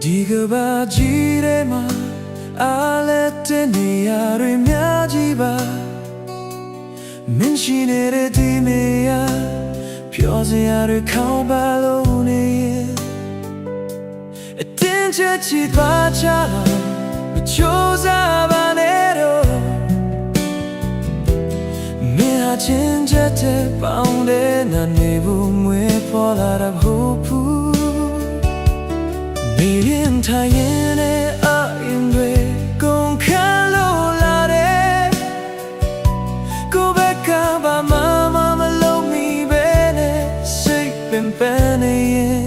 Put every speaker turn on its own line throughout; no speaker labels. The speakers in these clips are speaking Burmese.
ဒီကဘာကြီးထဲမှာအားလက်တဲ့နေရာတွေများကြီးပါမင်းရှိနေတဲ့ဒီနေရာပြောစရာတွေခေါင်းပါလို့နေရင်အတင်းချက်ချစ်သွားချလာမချိုးစားပါနဲ့တော့မင်းဟာချင်းချက်တဲ့ပေါင်းတဲ့နာနေဘူးမွေးပေါ်လာတာဟုတ်ဘူးနေရင်ထိုင်ရင်နဲ့အရင်တွေကုန်ခံလို့လာတယ်ကိုဘက်ကဘာမှမလုပ်မိပဲနဲ့စိတ်ပင်ပန်းနေရင်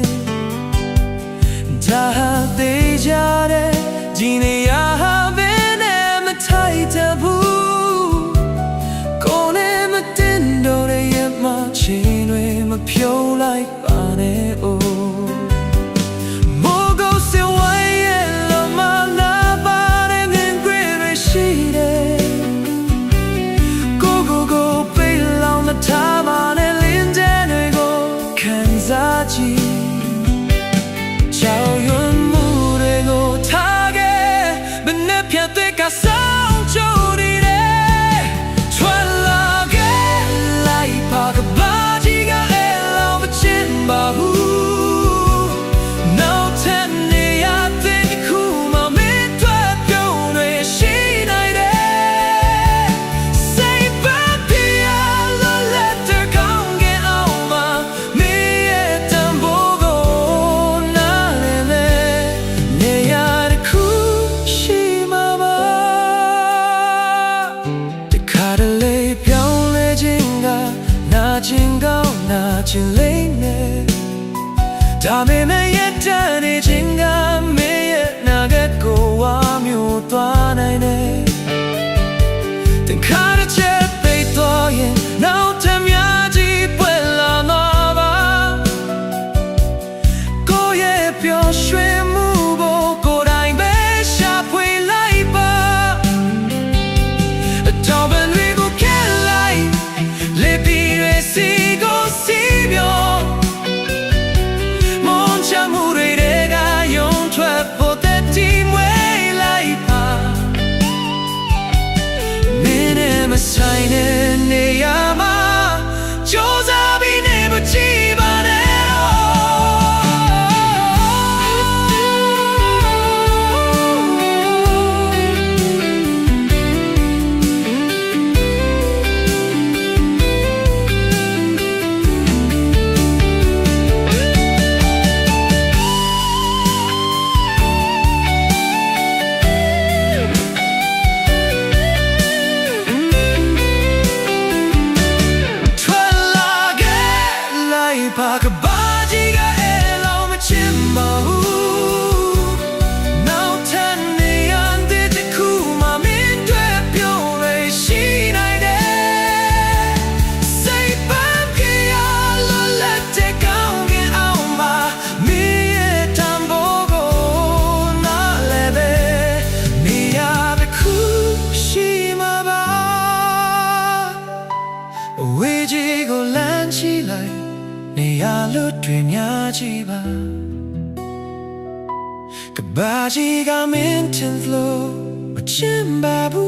ဒါဟာသေးကြတဲ့ဒီနေရာဟာဘယ်နဲ့မထိုက်တဘူးကိုယ်နဲ့မတင်တော့တဲ့ရဲ့မချင်းတွေမဖြုံးလိုက်ပါနဲ့အိုးထားပါနဲ့လင်းတဲ့တွေကိုခံစားကြည့်ကြောက်ရွံ့မှုတွေကိုထားခဲ့ဘယ်နဲ့ဖြတ်တဲ့ကဆောင်ကြိုးနေတယ်ထွက်လာခဲ့လိုက်ပါကဘာကြီးကလည်းလောမချင်ပါဘူးနောက်ထပ်နေရတဲ့ခုမှမင်းတွေ့ပြုံးနေရှိနိုင်တယ်စိတ်ပါပြရချင်းကောင်းနာချင်းလေးနဲ့ဒါပေမဲ့ရတဲ့နေချင်းကမင်းရဲ့နာဂတ်ကိုဝါမျိုးသွားနိုင်တယ်သင်္ခါရချက်ပိတ်သွားရင်နောက်ထပ်များကြီးပွင့်လာမှာပါကိုယ့်ရဲ့ပျော်ရွှင်မှုကိုကိုယ်တိုင်ပဲရှာဖွေလိုက်ပါအတော်ပင်တွေကိုခက်လိုက်လေပြီးစီကိုစီပြောမွန်ချမှုတွေကယုံထွက်ဖို့တဲ့တီမွေးလိုက်ပါမင်းနဲ့မဆိုင်တဲ့နေရာမှာကြိုးစားပြီးနေမကြည့်ပါနဲ့ပါကဘာကြီးကအဲ့လိုမချင်ပါဘူးနောက်ထပ်နေရတဲ့တခုမှမင်းတွေ့ပြုံးရရှိနိုင်တယ်စိတ်ပန်းကြရလို့လက်တဲ့ကောင်းကင်အောင်မှာမင်းရဲ့တံပိုးကိုနားလဲပဲနေရတဲ့ခုရှိမှာပါဝေးကြီးကိုလမ်းချီလိုက်နေရလို့တွေ့များကြီးပါကဘာကြီးကမင်းတင်လို့မချင်ပါဘူး